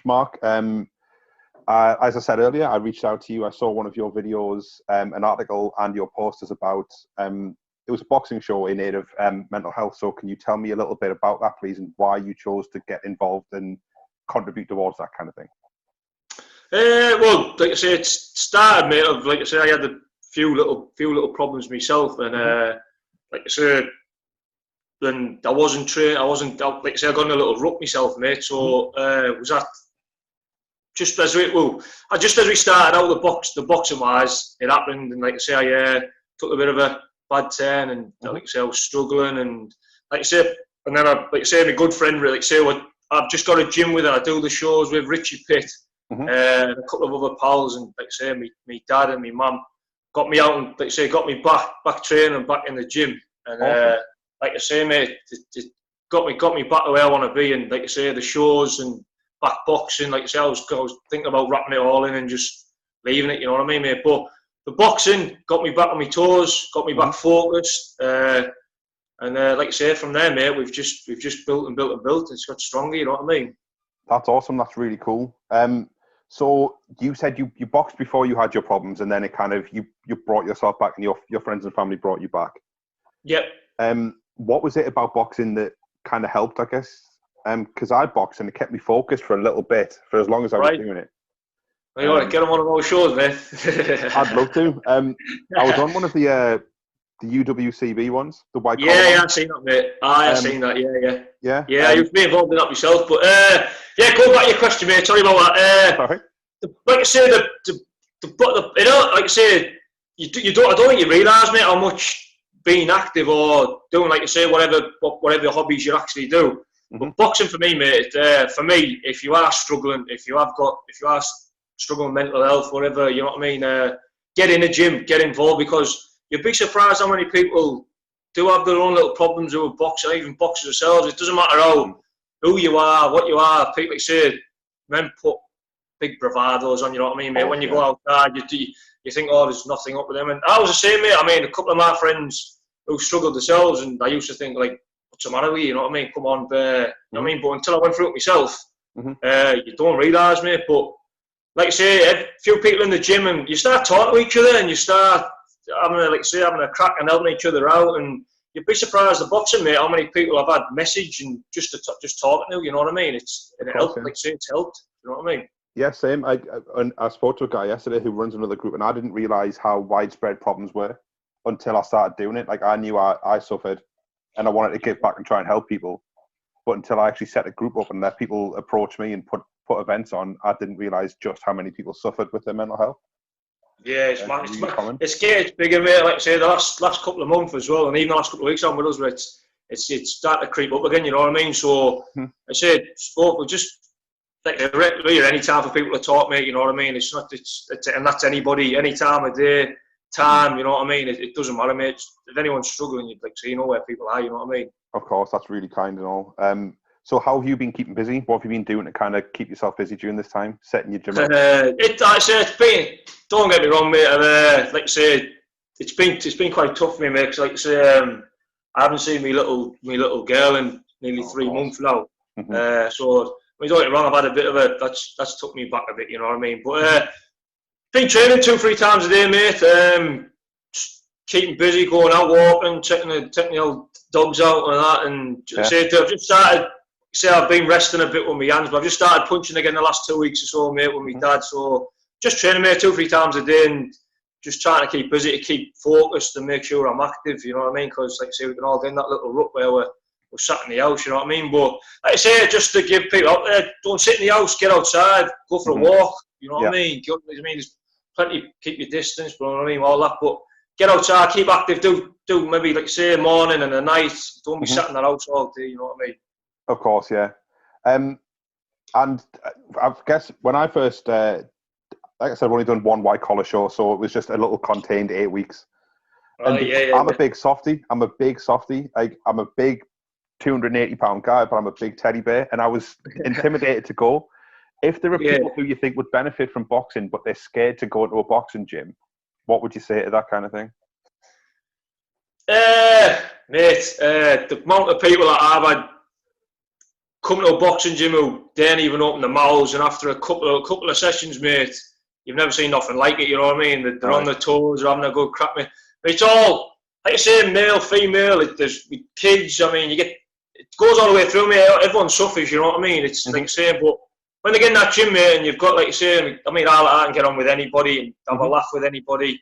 Mark. As I said earlier, I reached out to you. I saw one of your videos, an article and your posters about, it was a boxing show in aid of mental health. So can you tell me a little bit about that, please, and why you chose to get involved and contribute towards that kind of thing? Well, like I say, it started, mate, of, like I say, I had a few little problems myself, and like I say, then I wasn't trained, like I say, I got in a little rut myself, mate, so was that just as we started out the boxing wise, it happened, and like I say, I took a bit of a bad turn, and like I say, I was struggling, and like I say, and then like I say, my good friend, like I say, I've just got a gym with her. I do the shows with Richie Pitt, and a couple of other pals, and like I say, my dad and my mum got me out, and like I say, got me back training, back in the gym, and like I say, mate, it got me back to where I want to be, and like I say, the shows and back boxing, like I say, I was thinking about wrapping it all in and just leaving it, you know what I mean, mate? But the boxing got me back on my toes, got me back focused, and like I say, from there, mate, we've just built and built and built, and it's got stronger, you know what I mean? That's awesome. That's really cool. So you said you boxed before you had your problems, and then it kind of you brought yourself back, and your friends and family brought you back. Yep. What was it about boxing that kind of helped, I guess? Because I boxed and it kept me focused for a little bit, for as long as I was doing it. Well, you want to get on one of those shows, mate? I'd love to. I was on one of the UWCB ones, the white collar Yeah, one. I've seen that, mate. I've seen that, yeah. Yeah, I used to be involved in that myself, but going back to your question, mate, sorry about that. Sorry. Like I say, you know, like I say, I don't think you realise, mate, how much being active or doing, like you say, whatever hobbies you actually do. But boxing for me, mate, for me, if you are struggling, if you are struggling with mental health, whatever, you know what I mean, get in the gym, get involved, because you'd be surprised how many people do have their own little problems with boxing, even boxers themselves. It doesn't matter who you are, what you are. People say, men put big bravados on, you know what I mean, mate? When you go outside, you think, oh, there's nothing up with them. And I was the same, mate. I mean, a couple of my friends who struggled themselves, and I used to think, like, what's the matter with you? You know what I mean? Come on, you know what I mean? But until I went through it myself, you don't realise, mate. But like I say, a few people in the gym, and you start talking to each other, and you start having a crack and helping each other out, and you'd be surprised the boxing, mate, how many people I've had message and just talking to, you know what I mean? It helped, like I say, it's helped, you know what I mean? Yeah, same. I spoke to a guy yesterday who runs another group, and I didn't realise how widespread problems were until I started doing it. Like, I knew I suffered, and I wanted to give back and try and help people. But until I actually set a group up and let people approach me and put events on, I didn't realise just how many people suffered with their mental health. Yeah, it's getting bigger, mate. Like I say, the last couple of months as well, and even the last couple of weeks on with us, where it's starting to creep up again, you know what I mean? So I said, we just like really any time for people to talk, mate, you know what I mean? It's and that's anybody, any time of day, time, you know what I mean? It doesn't matter, mate. If anyone's struggling, you'd like to, you know where people are, you know what I mean? Of course, that's really kind and all. So how have you been keeping busy? What have you been doing to kind of keep yourself busy during this time? Setting your gym up? It's been, don't get me wrong, mate. Like I say, it's been quite tough for me, mate. Cause like I say, I haven't seen my little girl in nearly 3 months now. So don't get me wrong, I've had a bit of that's took me back a bit, you know what I mean? But been training 2-3 times a day, mate. Keeping busy, going out walking, taking the old dogs out and that, and I've just started. I've been resting a bit with my hands, but I've just started punching again the last 2 weeks or so, mate, with my dad. So just training, mate, 2-3 times a day, and just trying to keep busy, to keep focused, and make sure I'm active. You know what I mean? Because like I say, we can all get in that little rut where we're sat in the house. You know what I mean? But like I say, just to give people out there, don't sit in the house, get outside, go for a walk. You know what I mean? There's plenty, keep your distance, but you know what I mean, all that. But get outside, keep active. Do maybe like say a morning and a night. Don't be sat in the house all day. You know what I mean? Of course, yeah. And I guess when I first, like I said, I've only done one white collar show, so it was just a little contained 8 weeks. And I'm a big softie. Like, I'm a big 280-pound guy, but I'm a big teddy bear, and I was intimidated to go. If there are people who you think would benefit from boxing, but they're scared to go into a boxing gym, what would you say to that kind of thing? Mate, the amount of people that I've had come to a boxing gym who don't even open their mouths, and after a couple of sessions, mate, you've never seen nothing like it. You know what I mean? They're on their toes, they're having a good crack, mate. But it's all, like I say, male, female. There's kids. I mean, it goes all the way through, mate. Everyone suffers. You know what I mean? It's like I say, but when they get in that gym, mate, and you've got, like you say, I mean, I can get on with anybody and have a laugh with anybody.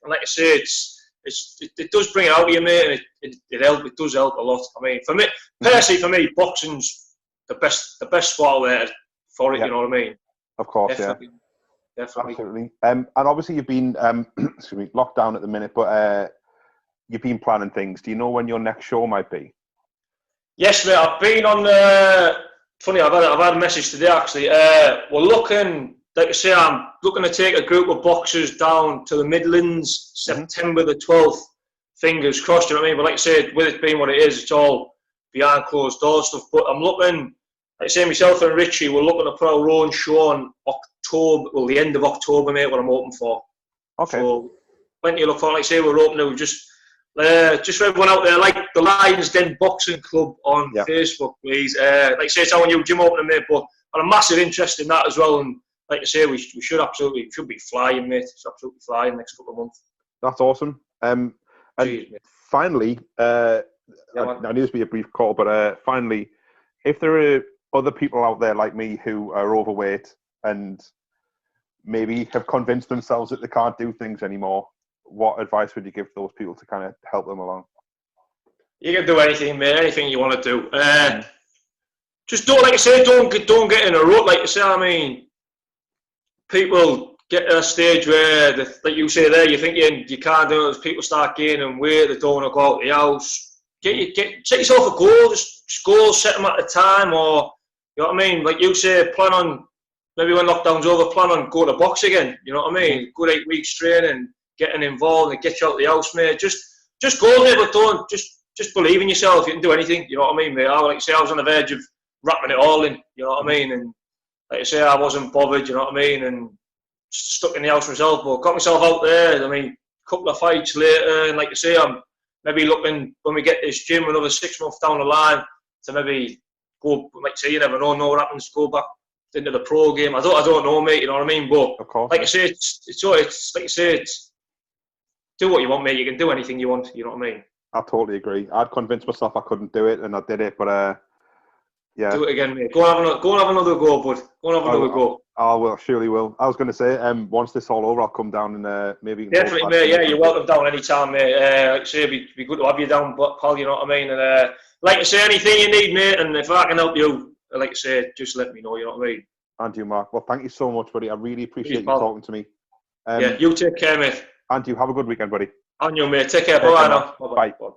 And like I say, it does bring it out of you, mate, and it does help a lot. I mean, for me, personally, boxing's the best sport out there for it. You know what I mean? Of course, Definitely. Absolutely. And obviously, you've been locked down at the minute, but you've been planning things. Do you know when your next show might be? Yes, mate. I've been on. Funny, I've had a message today actually. We're looking. Like I say, I'm looking to take a group of boxers down to the Midlands, September the 12th. Fingers crossed, you know what I mean? But like I said, with it being what it is, it's all behind closed doors stuff. But I'm looking, like I say, myself and Richie, we're looking to put our own show on the end of October, mate, what I'm hoping for. Okay. So, plenty to look for. Like I say, we're hoping to just for everyone out there, like the Lions Den Boxing Club on Facebook, please. Like I say, it's our new gym opening, mate, but I've a massive interest in that as well. And like I say, we should be flying, mate. It's absolutely flying next couple of months. That's awesome. And finally, I knew this would be a brief call, but finally, if there are other people out there like me who are overweight and maybe have convinced themselves that they can't do things anymore, what advice would you give those people to kind of help them along? You can do anything, mate. Anything you want to do. Just don't, like I say, don't get in a rut. Like you say, I mean, people get to a stage where, like you say there, you're thinking you can't do it. As people start gaining weight, they don't want to go out the house. Set yourself a goal. Just goals, set them at a time, or you know what I mean. Like you say, plan on maybe when lockdown's over, plan on going to box again. You know what I mean? Good 8 weeks training, getting involved, and get you out the house, mate. Just go there, but don't just believe in yourself. You can do anything. You know what I mean, mate? Like I say, I was on the verge of wrapping it all in. You know what I mean? And like I say, I wasn't bothered. You know what I mean? And stuck in the house myself, but got myself out there. I mean, a couple of fights later, and like I say, I'm maybe looking when we get this gym another 6 months down the line to maybe go. Like I say, you never know what happens. Go back into the pro game. I don't know, mate. You know what I mean? But of course, like I say, it's like I say, it's do what you want, mate. You can do anything you want. You know what I mean? I totally agree. I'd convinced myself I couldn't do it, and I did it. But yeah, do it again, mate. Go and have another go, bud. Go and have another go. I will, surely will. I was going to say, once this all over, I'll come down and maybe. Definitely, mate. Yeah, you're welcome down anytime, mate. Like I say, it'd be good to have you down, pal. You know what I mean? And like I say, anything you need, mate, and if I can help you, like I say, just let me know. You know what I mean? And you, Mark. Well, thank you so much, buddy. I really appreciate you talking to me. Yeah, you take care, mate. And you have a good weekend, buddy. And you, mate. Take care. Bye now. Bye. Bye.